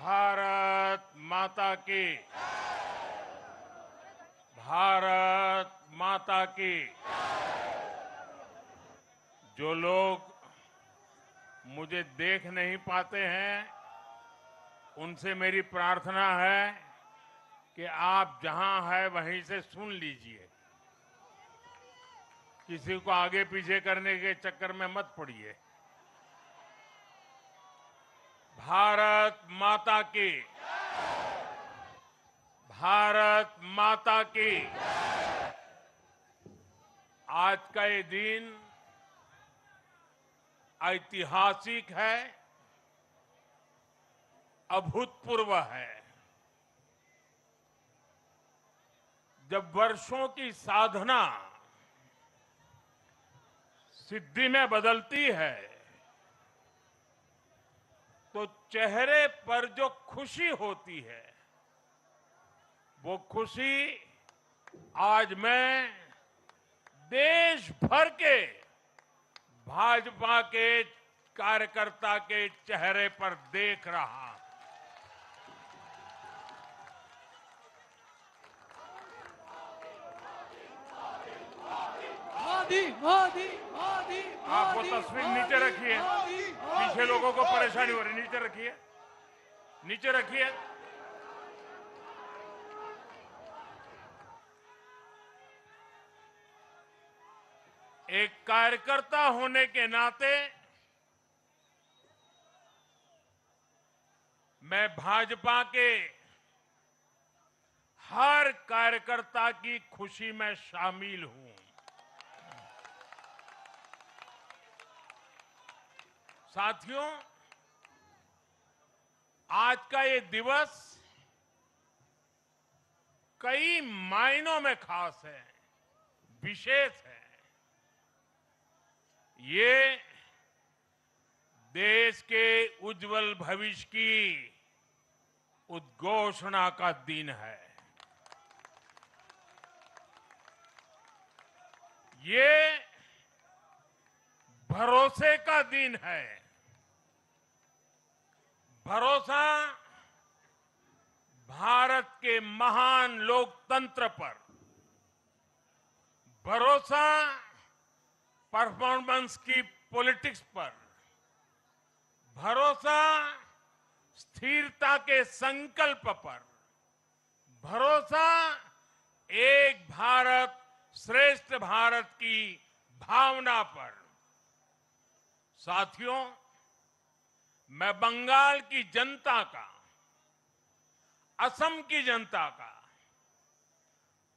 भारत माता की। भारत माता की। जो लोग मुझे देख नहीं पाते हैं, उनसे मेरी प्रार्थना है कि आप जहां हैं वहीं से सुन लीजिए। किसी को आगे पीछे करने के चक्कर में मत पड़िए। भारत माता की। भारत माता की। आज का ये दिन ऐतिहासिक है, अभूतपूर्व है। जब वर्षों की साधना सिद्धि में बदलती है, तो चेहरे पर जो खुशी होती है, वो खुशी आज मैं देश भर के भाजपा के कार्यकर्ता के चेहरे पर देख रहा हूं। मोदी मोदी मोदी। आप वो तस्वीर नीचे रखिए, पीछे लोगों को परेशानी हो रही, नीचे रखिए, नीचे रखिए। एक कार्यकर्ता होने के नाते मैं भाजपा के हर कार्यकर्ता की खुशी में शामिल हूं। साथियों, आज का ये दिवस कई मायनों में खास है, विशेष है। ये देश के उज्जवल भविष्य की उद्घोषणा का दिन है। ये भरोसे का दिन है। भरोसा भारत के महान लोकतंत्र पर, भरोसा परफॉर्मेंस की पॉलिटिक्स पर, भरोसा स्थिरता के संकल्प पर, भरोसा एक भारत श्रेष्ठ भारत की भावना पर। साथियों, मैं बंगाल की जनता का, असम की जनता का,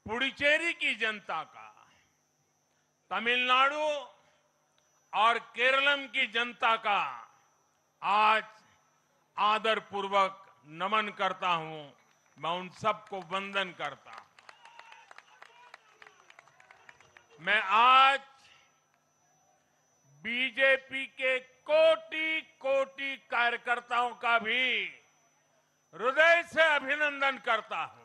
पुडुचेरी की जनता का, तमिलनाडु और केरलम की जनता का आज आदरपूर्वक नमन करता हूं। मैं उन सबको वंदन करता हूं। मैं आज बीजेपी के कोटि कोटि कार्यकर्ताओं का भी हृदय से अभिनंदन करता हूं।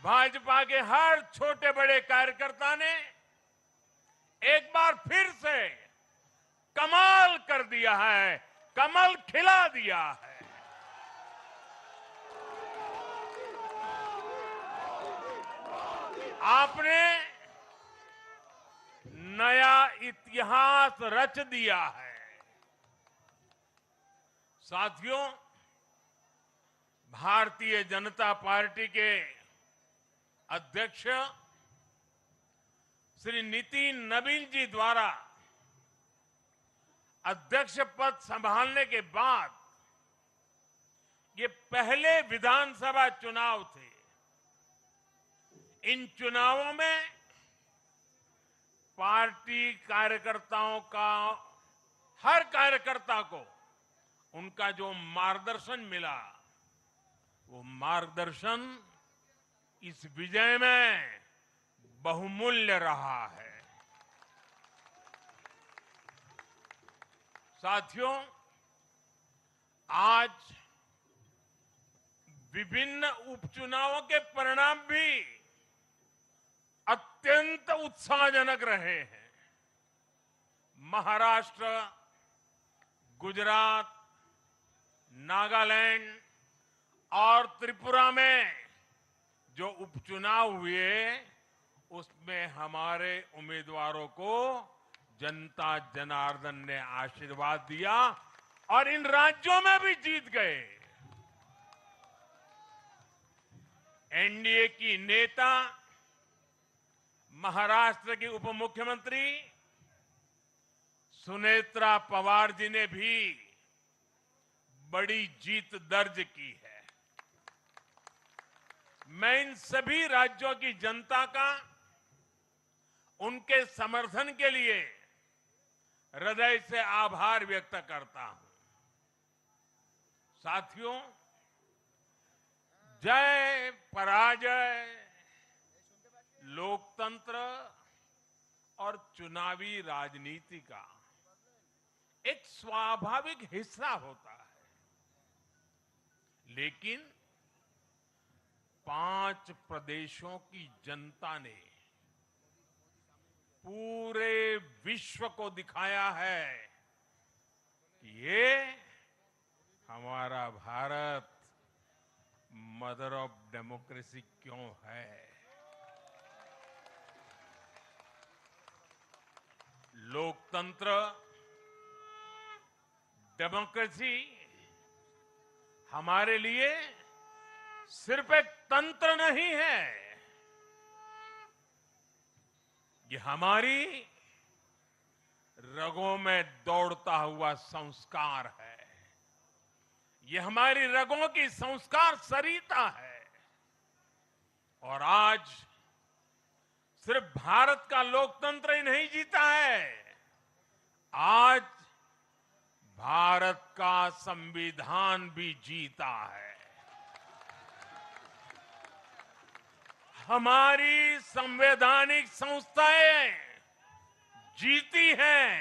भाजपा के हर छोटे बड़े कार्यकर्ता ने एक बार फिर से कमाल कर दिया है, कमल खिला दिया है। आपने नया इतिहास रच दिया है। साथियों, भारतीय जनता पार्टी के अध्यक्ष श्री नितिन नवीन जी द्वारा अध्यक्ष पद संभालने के बाद ये पहले विधानसभा चुनाव थे। इन चुनावों में पार्टी कार्यकर्ताओं का, हर कार्यकर्ता को उनका जो मार्गदर्शन मिला, वो मार्गदर्शन इस विजय में बहुमूल्य रहा है। साथियों, आज विभिन्न उपचुनावों के परिणाम भी अत्यंत उत्साहजनक रहे हैं। महाराष्ट्र, गुजरात, नागालैंड और त्रिपुरा में जो उपचुनाव हुए उसमें हमारे उम्मीदवारों को जनता जनार्दन ने आशीर्वाद दिया और इन राज्यों में भी जीत गए। एनडीए की नेता महाराष्ट्र की उप मुख्यमंत्री सुनेत्रा पवार जी ने भी बड़ी जीत दर्ज की है। मैं इन सभी राज्यों की जनता का उनके समर्थन के लिए हृदय से आभार व्यक्त करता हूं। साथियों, जय पराजय लोकतंत्र और चुनावी राजनीति का एक स्वाभाविक हिस्सा होता है, लेकिन 5 प्रदेशों की जनता ने पूरे विश्व को दिखाया है कि ये हमारा भारत मदर ऑफ डेमोक्रेसी क्यों है। लोकतंत्र, डेमोक्रेसी हमारे लिए सिर्फ एक तंत्र नहीं है, ये हमारी रगों में दौड़ता हुआ संस्कार है। ये हमारी रगों की संस्कार सरिता है। और आज सिर्फ भारत का लोकतंत्र ही नहीं जीता है, आज भारत का संविधान भी जीता है। हमारी संवैधानिक संस्थाएं जीती हैं,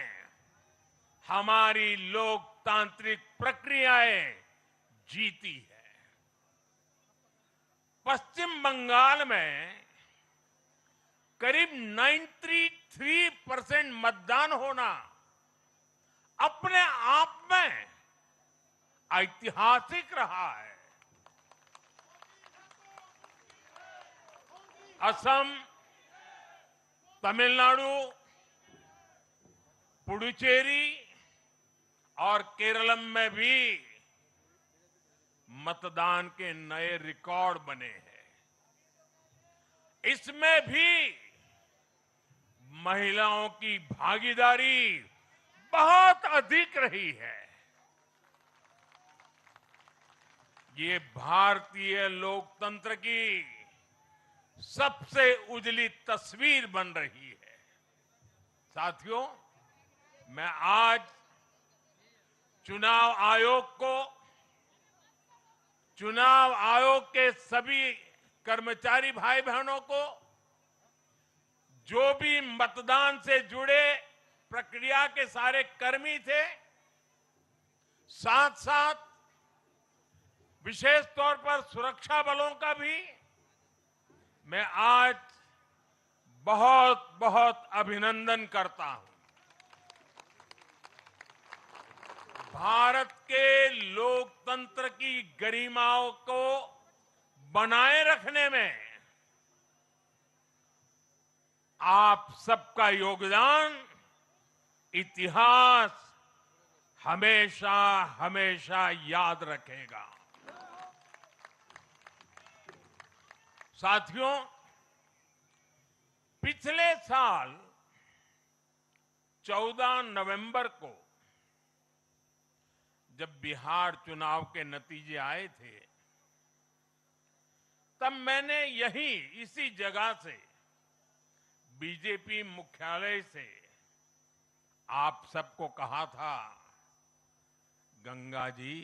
हमारी लोकतांत्रिक प्रक्रियाएं जीती है। पश्चिम बंगाल में करीब 93% मतदान होना अपने आप में ऐतिहासिक रहा है। असम, तमिलनाडु, पुडुचेरी और केरलम में भी मतदान के नए रिकॉर्ड बने हैं। इसमें भी महिलाओं की भागीदारी बहुत अधिक रही है। ये भारतीय लोकतंत्र की सबसे उजली तस्वीर बन रही है। साथियों, मैं आज चुनाव आयोग को, चुनाव आयोग के सभी कर्मचारी भाई बहनों को, जो भी मतदान से जुड़े प्रक्रिया के सारे कर्मी थे, साथ साथ विशेष तौर पर सुरक्षा बलों का भी मैं आज बहुत बहुत अभिनंदन करता हूं। भारत के लोकतंत्र की गरिमाओं को बनाए रखने में आप सबका योगदान इतिहास हमेशा हमेशा याद रखेगा। साथियों, पिछले साल 14 नवंबर को जब बिहार चुनाव के नतीजे आए थे, तब मैंने यहीं इसी जगह से बीजेपी मुख्यालय से आप सबको कहा था, गंगा जी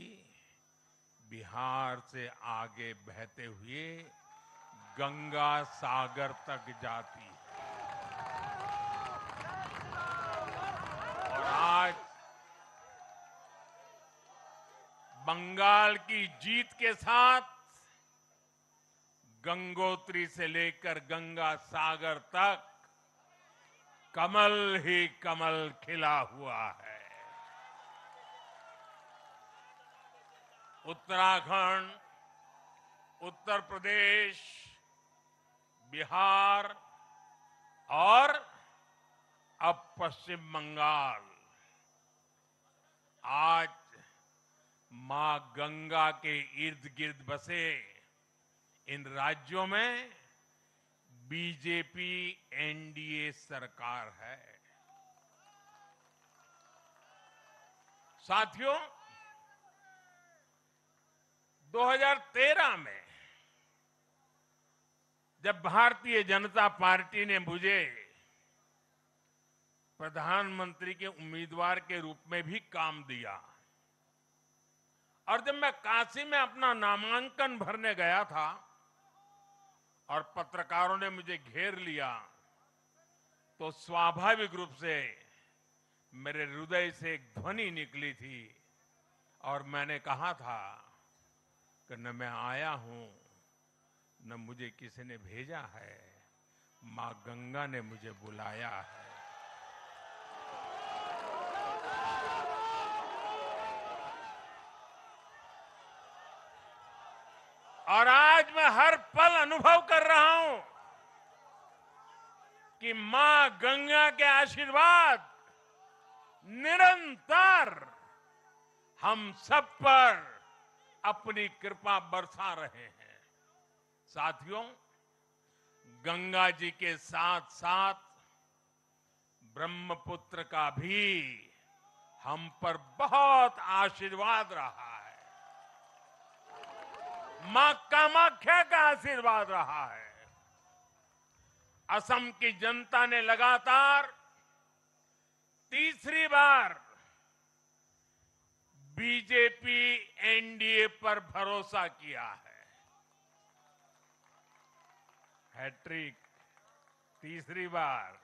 बिहार से आगे बहते हुए गंगा सागर तक जाती है। और आज बंगाल की जीत के साथ गंगोत्री से लेकर गंगा सागर तक कमल ही कमल खिला हुआ है। उत्तराखंड, उत्तर प्रदेश, बिहार और अब पश्चिम बंगाल आज मां गंगा के इर्द गिर्द बसे इन राज्यों में बीजेपी एनडीए सरकार है। साथियों, 2013 में जब भारतीय जनता पार्टी ने मुझे प्रधानमंत्री के उम्मीदवार के रूप में भी काम दिया और जब मैं काशी में अपना नामांकन भरने गया था और पत्रकारों ने मुझे घेर लिया तो स्वाभाविक रूप से मेरे हृदय से एक ध्वनि निकली थी और मैंने कहा था कि न मैं आया हूं न मुझे किसी ने भेजा है, मां गंगा ने मुझे बुलाया है। और आज मैं हर पल अनुभव कर रहा हूं कि मां गंगा के आशीर्वाद निरंतर हम सब पर अपनी कृपा बरसा रहे हैं। साथियों, गंगा जी के साथ साथ ब्रह्मपुत्र का भी हम पर बहुत आशीर्वाद रहा है। मां कामाख्या का आशीर्वाद रहा है। असम की जनता ने लगातार तीसरी बार बीजेपी एनडीए पर भरोसा किया है। हैट्रिक, तीसरी बार।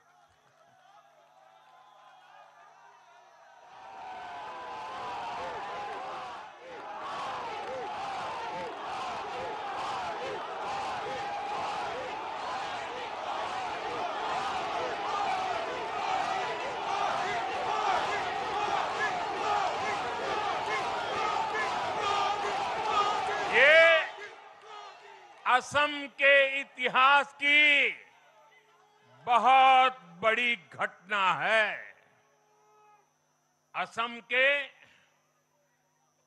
असम के इतिहास की बहुत बड़ी घटना है। असम के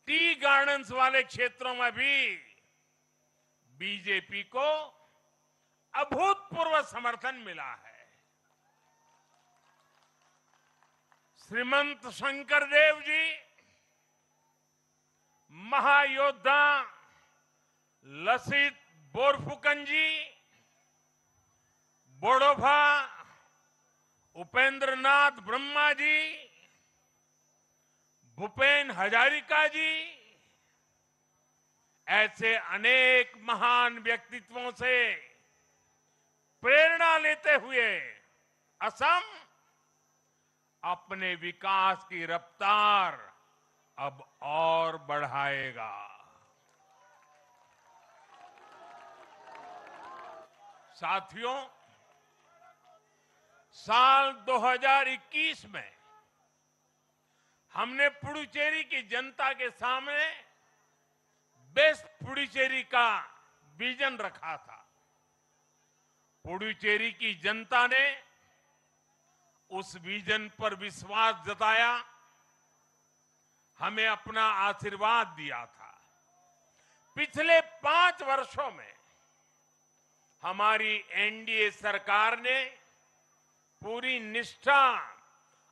टी गार्डन्स वाले क्षेत्रों में भी बीजेपी को अभूतपूर्व समर्थन मिला है। श्रीमंत शंकरदेव जी, महायोद्धा लसित बोरफुकन जी, बोडोफा उपेंद्र नाथ ब्रह्मा जी, भूपेन हजारिका जी, ऐसे अनेक महान व्यक्तित्वों से प्रेरणा लेते हुए असम अपने विकास की रफ्तार अब और बढ़ाएगा। साथियों, साल 2021 में हमने पुडुचेरी की जनता के सामने बेस्ट पुडुचेरी का विजन रखा था। पुडुचेरी की जनता ने उस विजन पर विश्वास जताया, हमें अपना आशीर्वाद दिया था। पिछले 5 वर्षों में हमारी एनडीए सरकार ने पूरी निष्ठा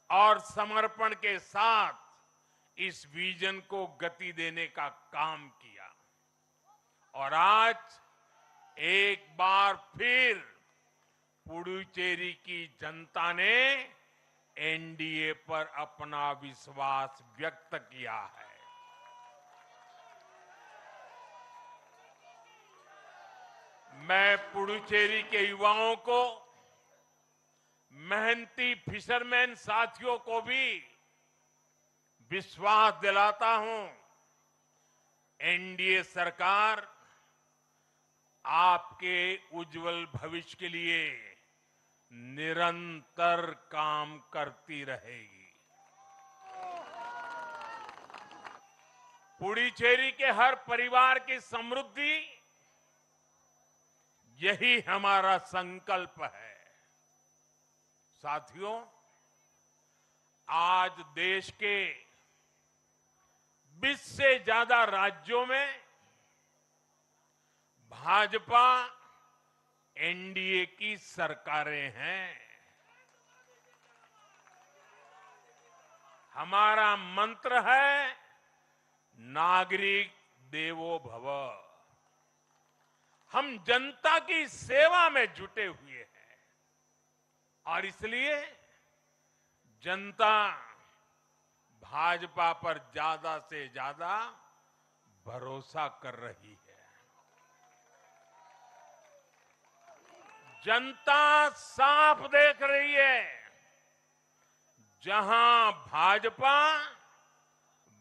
और समर्पण के साथ इस विजन को गति देने का काम किया और आज एक बार फिर पुडुचेरी की जनता ने एनडीए पर अपना विश्वास व्यक्त किया है। मैं पुडुचेरी के युवाओं को, मेहनती फिशरमैन साथियों को भी विश्वास दिलाता हूं, एनडीए सरकार आपके उज्जवल भविष्य के लिए निरंतर काम करती रहेगी। पुडुचेरी के हर परिवार की समृद्धि, यही हमारा संकल्प है। साथियों, आज देश के 20 से ज्यादा राज्यों में भाजपा एनडीए की सरकारें हैं। हमारा मंत्र है नागरिक देवो भव। हम जनता की सेवा में जुटे हुए हैं और इसलिए जनता भाजपा पर ज्यादा से ज्यादा भरोसा कर रही है। जनता साफ देख रही है, जहां भाजपा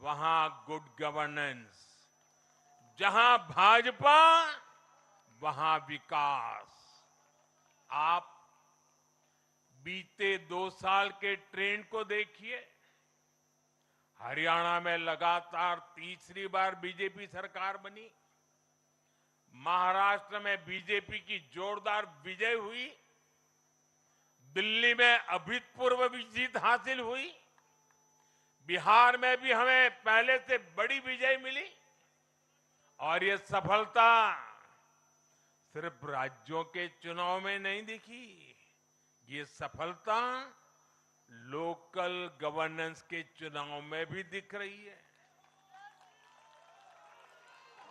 वहां गुड गवर्नेंस, जहां भाजपा वहां विकास। आप बीते 2 साल के ट्रेंड को देखिए। हरियाणा में लगातार तीसरी बार बीजेपी सरकार बनी। महाराष्ट्र में बीजेपी की जोरदार विजय हुई। दिल्ली में अभूतपूर्व जीत हासिल हुई। बिहार में भी हमें पहले से बड़ी विजय मिली और ये सफलता सिर्फ राज्यों के चुनाव में नहीं दिखी, ये सफलता लोकल गवर्नेंस के चुनाव में भी दिख रही है।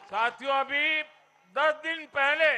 साथियों, अभी 10 दिन पहले